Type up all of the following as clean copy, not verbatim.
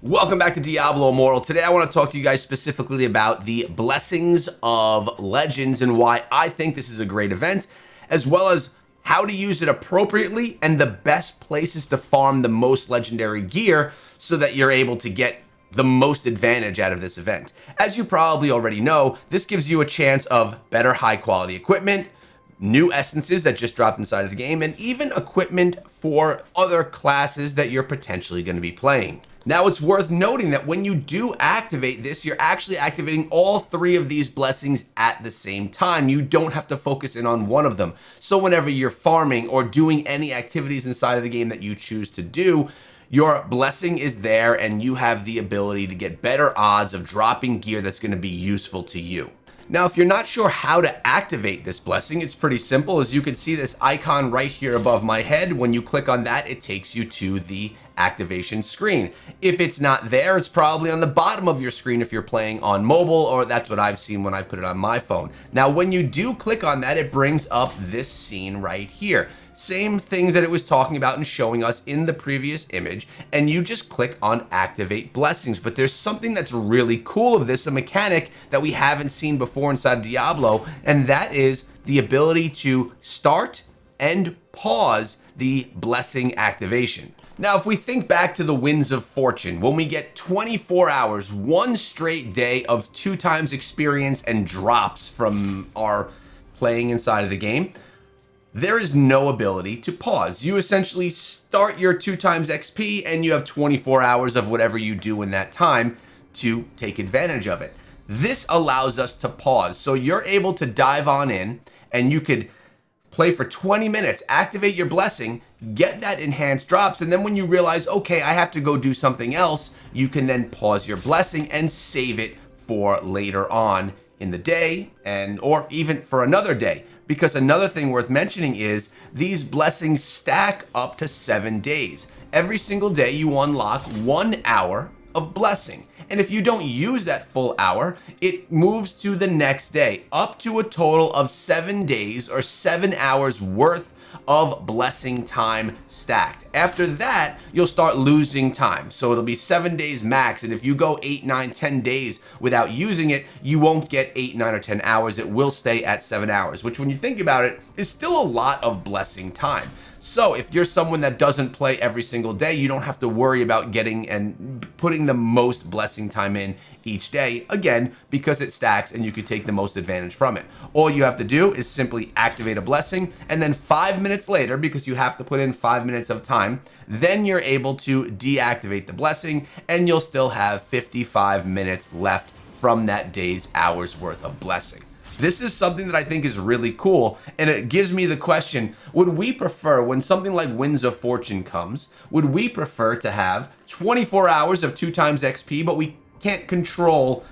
Welcome back to Diablo Immortal. Today I want to talk to you guys specifically about the Blessings of Legends and why I think this is a great event, as well as how to use it appropriately and the best places to farm the most legendary gear so that you're able to get the most advantage out of this event. As you probably already know, this gives you a chance of better high quality equipment, new essences that just dropped inside of the game, and even equipment for other classes that you're potentially going to be playing. Now, it's worth noting that when you do activate this, you're actually activating all three of these blessings at the same time. You don't have to focus in on one of them. So whenever you're farming or doing any activities inside of the game that you choose to do, your blessing is there and you have the ability to get better odds of dropping gear that's going to be useful to you. Now, if you're not sure how to activate this blessing, it's pretty simple. As you can see this icon right here above my head, when you click on that, it takes you to the activation screen. If it's not there, it's probably on the bottom of your screen if you're playing on mobile, or that's what I've seen when I've put it on my phone. Now, when you do click on that, it brings up this scene right here. Same things that it was talking about and showing us in the previous image, and you just click on activate blessings. But there's something that's really cool of this, a mechanic that we haven't seen before inside Diablo, and that is the ability to start and pause the blessing activation. Now, if we think back to the Winds of Fortune, when we get 24 hours, one straight day of 2x experience and drops from our playing inside of the game, there is no ability to pause. You essentially start your 2x XP and you have 24 hours of whatever you do in that time to take advantage of it. This allows us to pause. So you're able to dive on in and you could play for 20 minutes, activate your blessing, get that enhanced drops, and then when you realize, okay, I have to go do something else, you can then pause your blessing and save it for later on in the day or even for another day. Because another thing worth mentioning is these blessings stack up to 7 days. Every single day you unlock 1 hour of blessing. And if you don't use that full hour, it moves to the next day, up to a total of 7 days or 7 hours worth of blessing time stacked. After that, you'll start losing time. So it'll be 7 days max. And if you go 8, 9, 10 days without using it, you won't get 8, 9, or 10 hours. It will stay at 7 hours, which when you think about it, is still a lot of blessing time. So if you're someone that doesn't play every single day, you don't have to worry about getting and putting the most blessing time in each day, again, because it stacks and you could take the most advantage from it. All you have to do is simply activate a blessing, and then 5 minutes later, because you have to put in 5 minutes of time, then you're able to deactivate the blessing and you'll still have 55 minutes left from that day's hours worth of blessing. This is something that I think is really cool, and it gives me the question, would we prefer, when something like Winds of Fortune comes, would we prefer to have 24 hours of 2x XP, but we can't control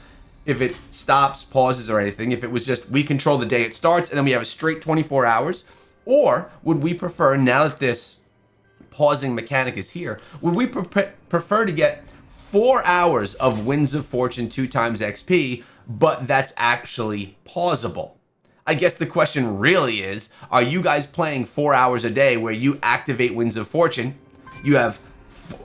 if it stops, pauses, or anything? If it was just, we control the day it starts, and then we have a straight 24 hours? Or would we prefer, now that this pausing mechanic is here, would we prefer to get 4 hours of Winds of Fortune 2x XP, but that's actually pausable? I guess the question really is, are you guys playing 4 hours a day where you activate Winds of Fortune? You have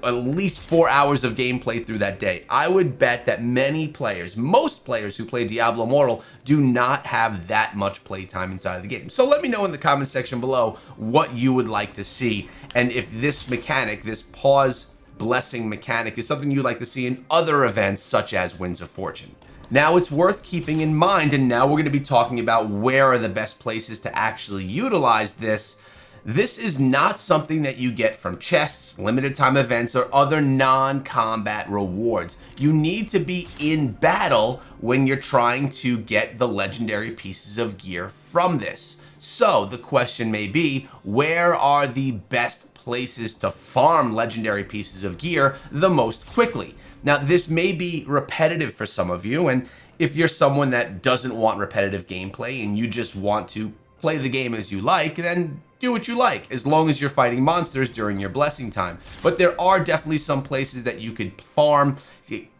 at least 4 hours of gameplay through that day. I would bet that many players, most players who play Diablo Immortal, do not have that much playtime inside of the game. So let me know in the comment section below what you would like to see, and if this mechanic, this pause blessing mechanic, is something you'd like to see in other events such as Winds of Fortune. Now, it's worth keeping in mind, and now we're going to be talking about where are the best places to actually utilize this. This is not something that you get from chests, limited time events, or other non-combat rewards. You need to be in battle when you're trying to get the legendary pieces of gear from this. So the question may be, where are the best places to farm legendary pieces of gear the most quickly? Now, this may be repetitive for some of you, and if you're someone that doesn't want repetitive gameplay and you just want to play the game as you like, then do what you like, as long as you're fighting monsters during your blessing time. But there are definitely some places that you could farm,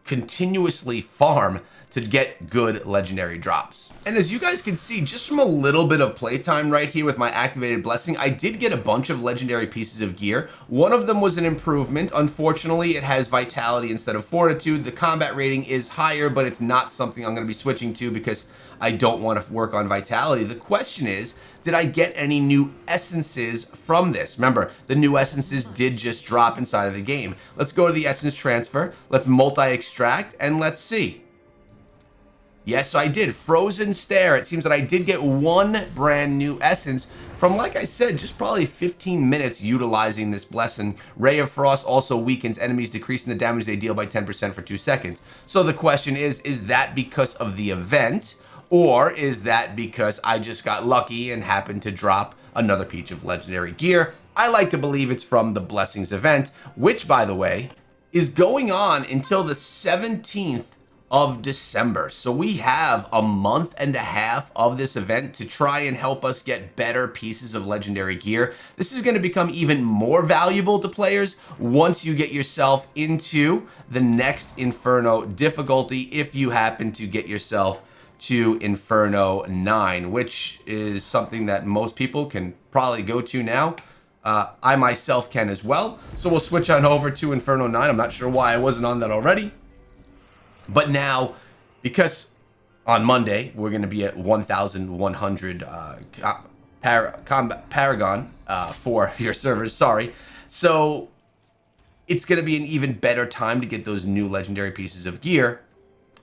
continuously farm to get good legendary drops. And as you guys can see, just from a little bit of playtime right here with my activated blessing, I did get a bunch of legendary pieces of gear. One of them was an improvement. Unfortunately, it has vitality instead of fortitude. The combat rating is higher, but it's not something I'm going to be switching to because I don't want to work on vitality. The question is, did I get any new essences from this? Remember, the new essences did just drop inside of the game. Let's go to the essence transfer. Let's multi-extract and let's see. Yes, I did. Frozen Stare. It seems that I did get one brand new essence from, like I said, just probably 15 minutes utilizing this blessing. Ray of Frost also weakens enemies, decreasing the damage they deal by 10% for 2 seconds. So the question is that because of the event, or is that because I just got lucky and happened to drop another piece of legendary gear? I like to believe it's from the Blessings event, which, by the way, is going on until the 17th of December. So we have a month and a half of this event to try and help us get better pieces of legendary gear. This is going to become even more valuable to players once you get yourself into the next Inferno difficulty, if you happen to get yourself to Inferno 9, which is something that most people can probably go to now. I myself can as well. So we'll switch on over to Inferno 9. I'm not sure why I wasn't on that already. But now, because on Monday, we're going to be at 1,100 Paragon for your servers, sorry. So it's going to be an even better time to get those new legendary pieces of gear,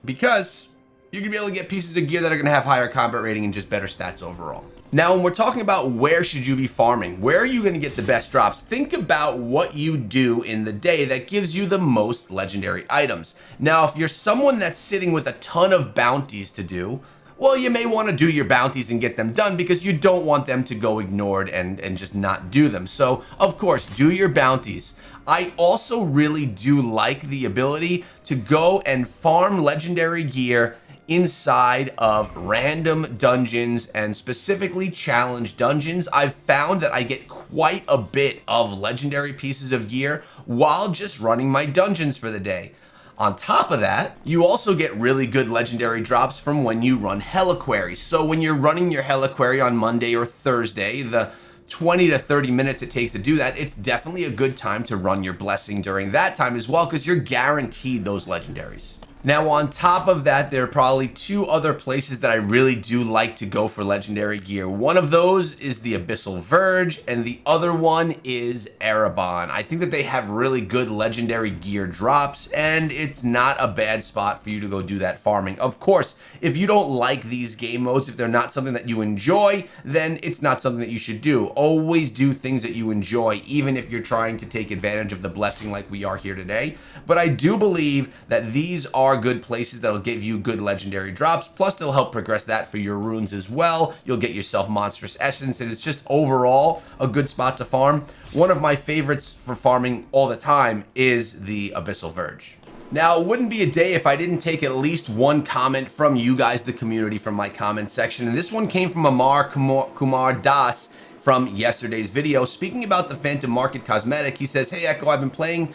because you're going to be able to get pieces of gear that are going to have higher combat rating and just better stats overall. Now, when we're talking about where should you be farming, where are you going to get the best drops, think about what you do in the day that gives you the most legendary items. Now, if you're someone that's sitting with a ton of bounties to do, well, you may want to do your bounties and get them done because you don't want them to go ignored and just not do them. So, of course, do your bounties. I also really do like the ability to go and farm legendary gear inside of random dungeons and specifically challenge dungeons. I've found that I get quite a bit of legendary pieces of gear while just running my dungeons for the day. On top of that, you also get really good legendary drops from when you run Heliquaries. So when you're running your Heliquary on Monday or Thursday, the 20 to 30 minutes it takes to do that, it's definitely a good time to run your blessing during that time as well, because you're guaranteed those legendaries. Now, on top of that, there are probably two other places that I really do like to go for legendary gear. One of those is the Abyssal Verge, and the other one is Erebon. I think that they have really good legendary gear drops, and it's not a bad spot for you to go do that farming. Of course, if you don't like these game modes, if they're not something that you enjoy, then it's not something that you should do. Always do things that you enjoy, even if you're trying to take advantage of the blessing like we are here today. But I do believe that these are good places that'll give you good legendary drops, plus they'll help progress that for your runes as well. You'll get yourself monstrous essence, and it's just overall a good spot to farm. One of my favorites for farming all the time is the Abyssal Verge. Now, it wouldn't be a day if I didn't take at least one comment from you guys, the community, from my comment section, and this one came from Amar Kumar Das from yesterday's video. Speaking about the Phantom Market cosmetic, he says, "Hey Echo, I've been playing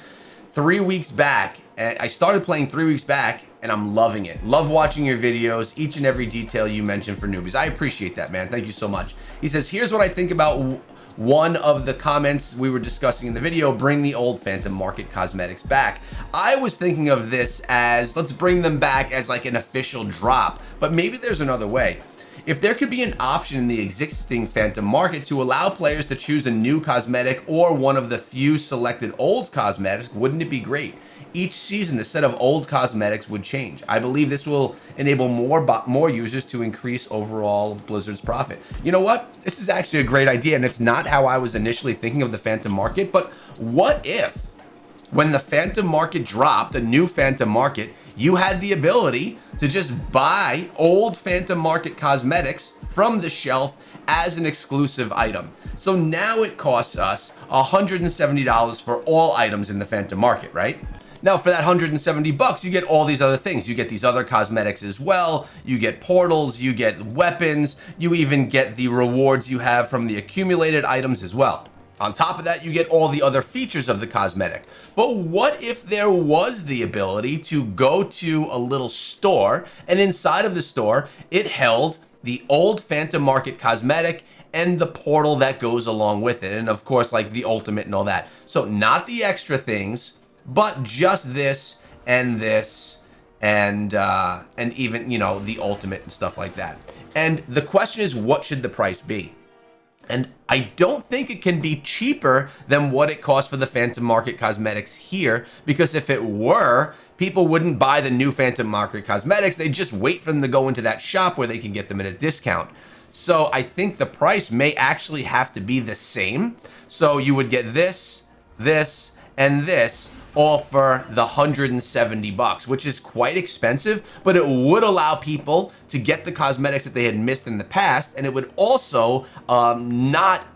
3 weeks back, and I started playing 3 weeks back, and I'm loving it. Love watching your videos, each and every detail you mention for newbies." I appreciate that, man. Thank you so much. He says, "Here's what I think about one of the comments we were discussing in the video, bring the old Phantom Market cosmetics back." I was thinking of this as, let's bring them back as like an official drop, but maybe there's another way. If there could be an option in the existing Phantom Market to allow players to choose a new cosmetic or one of the few selected old cosmetics, wouldn't it be great? Each season, the set of old cosmetics would change. I believe this will enable more users to increase overall Blizzard's profit. You know what? This is actually a great idea, and it's not how I was initially thinking of the Phantom Market, but what if, when the Phantom Market dropped, a new Phantom Market, you had the ability to just buy old Phantom Market cosmetics from the shelf as an exclusive item. So now it costs us $170 for all items in the Phantom Market, right? Now for that $170, you get all these other things. You get these other cosmetics as well. You get portals, you get weapons, you even get the rewards you have from the accumulated items as well. On top of that, you get all the other features of the cosmetic. But what if there was the ability to go to a little store, and inside of the store, it held the old Phantom Market cosmetic and the portal that goes along with it, and of course, like the ultimate and all that. So not the extra things, but just this and this, and even, you know, the ultimate and stuff like that. And the question is, what should the price be? And I don't think it can be cheaper than what it costs for the Phantom Market cosmetics here, because if it were, people wouldn't buy the new Phantom Market cosmetics. They'd just wait for them to go into that shop where they can get them at a discount. So I think the price may actually have to be the same. So you would get this, this, and this, all for the $170, which is quite expensive, but it would allow people to get the cosmetics that they had missed in the past, and it would also not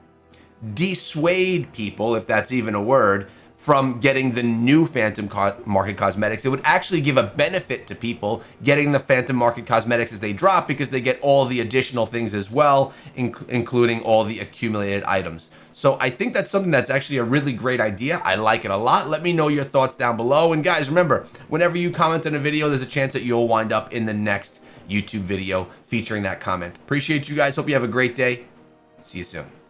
dissuade people, if that's even a word, from getting the new Phantom Market cosmetics. It would actually give a benefit to people getting the Phantom Market cosmetics as they drop, because they get all the additional things as well, including all the accumulated items. So I think that's something that's actually a really great idea. I like it a lot. Let me know your thoughts down below. And guys, remember, whenever you comment on a video, there's a chance that you'll wind up in the next YouTube video featuring that comment. Appreciate you guys. Hope you have a great day. See you soon.